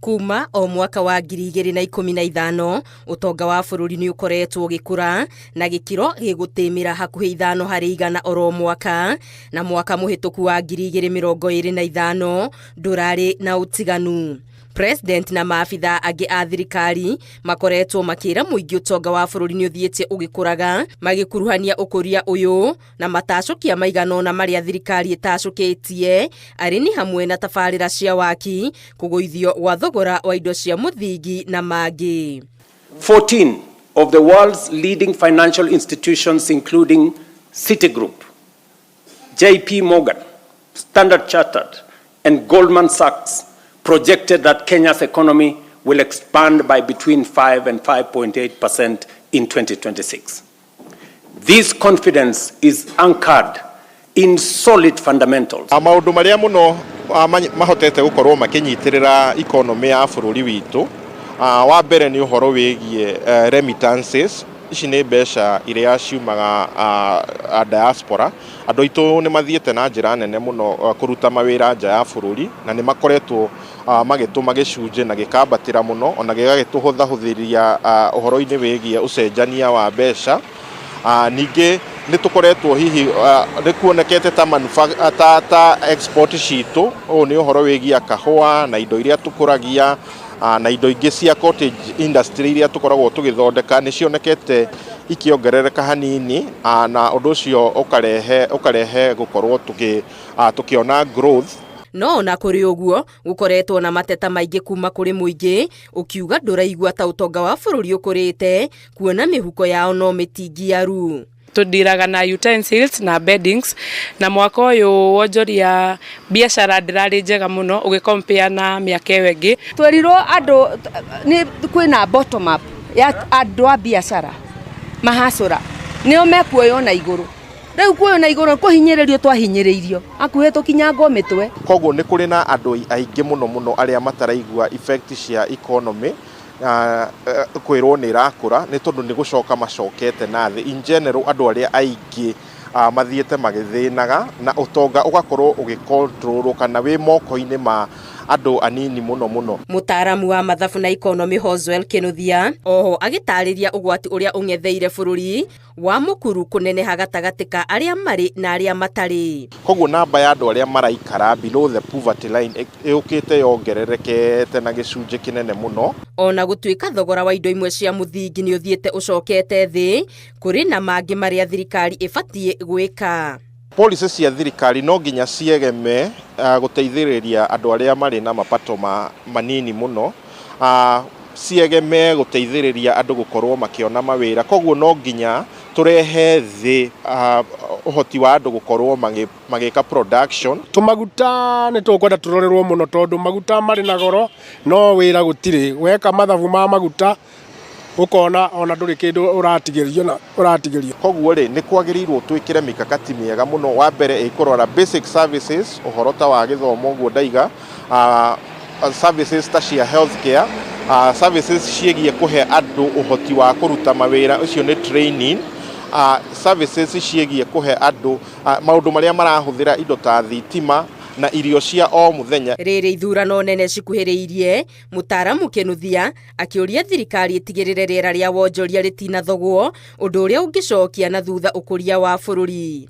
Kuma o mwaka wa 2015 utonga wa bururi ni ukoretwo gikura na gikiro gigutimira hakuhi 5% oro mwaka, na mwaka muhituku wa 2025 ndurari na utiganu. President na maafitha angi a thirikari makoretwo makira muingi utonga wa bururi ni uthiete ugikuraga, magikuruhania ukuria uyu na matacokia maigano na maria thirikari itacoketie ari ni hamwe na tabarira cia waki, kuguithio gwa thogora wa indo cia muthingi na mangi. 14 of the world's leading financial institutions including Citigroup, JP Morgan, Standard Chartered and Goldman Sachs projected that Kenya's economy will expand by between 5 and 5.8% in 2026. This confidence is anchored in solid fundamentals. Maundu maria muno mahotete gukorwo makinyitirira economy ya bururi witu, wa mbere ni uhoro wigie remittances. Ici nĩ mbeca iria ciumaga a diaspora. Andũ aitũ nĩ mathiĩte na njĩra nene mũno kũruta mawĩra nja ya bũrũri, na nĩ makoretwo magĩtũma gĩcunjĩ na gĩkambatĩra mũno, ona gĩgagĩtũhũthahũthĩria ũhoro-inĩ wĩgiĩ ũcenjania wa mbeca. Ningĩ nĩ tũkoretwo hihi nĩ kuonekete ta export citũ, ũũ nĩ ũhoro wĩgiĩ kahũa na indo iria tũkũragia na indo ingĩ cia cottage industry iria tukoragwo tugithondeka ni cionekete ikiongerereka hanini, na undu ucio ukarehe gukorwo tukiona growth. No na kuri uguo gukoretwo na mateta maingi kuma kuri muingi ukiuga nduraigua ta utonga wa bururi ukurite, kuona mihuko yao no mitingiaru. Tudiraga na utensils na beddings, na mwaka uyu wonjoria biashara ndirari njega muno ugicompare na miaka wengi. Tweriro andu ni kwina bottom up ya andu a biashara mahacura nio mekuoyo na iguru. Riu kuoyo na iguru kuhinyiririo twahinyiririo akuhe tukinyangwo mitwe. Koguo ni kuri na andu aingi muno aria mataraigua effect cia economy kwirwo ni rakura ni tondu ni gucoka macokete na thi. In general andu aria aingi mathiete magithinaga na utonga ugakorwo ugikontrolwo kana wi moko-ini ma andu anini muno. Mutaramu wa mathabu na economy Hoswell Kinuthia oho agitariria ugwati uria ungetheire bururi wa mukuru kuneneha gatagati ka aria mari na aria matari. Koguo namba ya andu aria maraikara below the poverty line yukite yongererekete na gicunji kinene muno. Ona gutuika thogora wa indo imwe cia muthingi ni uthiete ucokete thi, kuri na mangi maria thirikari ibatie gwika. Policy cia thirikari no nginya ciegeme guteithiriria andu aria mari na mapato manini muno, ciegeme guteithiriria andu gukorwo makiona mawira. Koguo no nginya turehe thi uhoti wa andu gukorwo magika production. Tumaguta ni tukwenda turorerwo muno tondu maguta mari na goro, no wira gutiri weka mathabu ma maguta ukona ona nduri kindu uratigerio. Koguo ri ni kwagirirwo twikire mikakati miega muno. Wa mbere ikorora basic services, uhoro ta wa githomo guo ndaiga, services ta cia healthcare, services ciegie kuhe andu uhoti wa kuruta mawira ucio ni training, services ciegie kuhe andu maundu maria marahuthira indo ta thitima na irio cia o muthenya. Riri ithurano nene cikuhiriirie, Mutaramu Kinuthia akiuria thirikari itigirire riera ria wonjoria ritina thogwo, undu uria ungicokia na thutha ukuria wa bururi.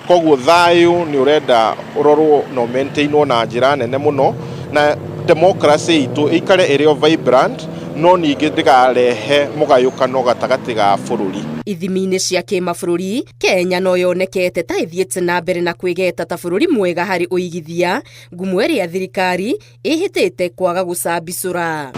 Koguo thayu ni urenda urorwo no maintainwo na njira nene muno, na democracy itu ikare ĩrĩ vibrant, no ningi ndigarehe mugayukano gatagati ga bururi. Ithimi-ini cia kimabũrũri, Kenya no yonekete ta ithiĩte na mbere na kwĩgeta ta bũrũri mwega harĩ ũigithia, ngumo ĩrĩa thirikari ĩhĩtĩte kwaga gũcambicũra.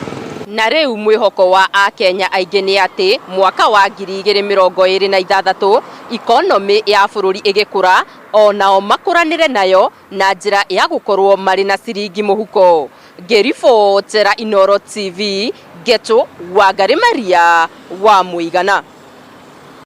Na rĩu mwĩhoko wa Akenya aingĩ nĩ atĩ mwaka wa 2026 economy ya bũrũri ĩgĩkũra, onao makũranĩre nayo na njĩra ya gũkorwo marĩ na ciringi mũhuko. Ngĩribotera Inooro TV, Geto Wangari Maria wa Mũigana.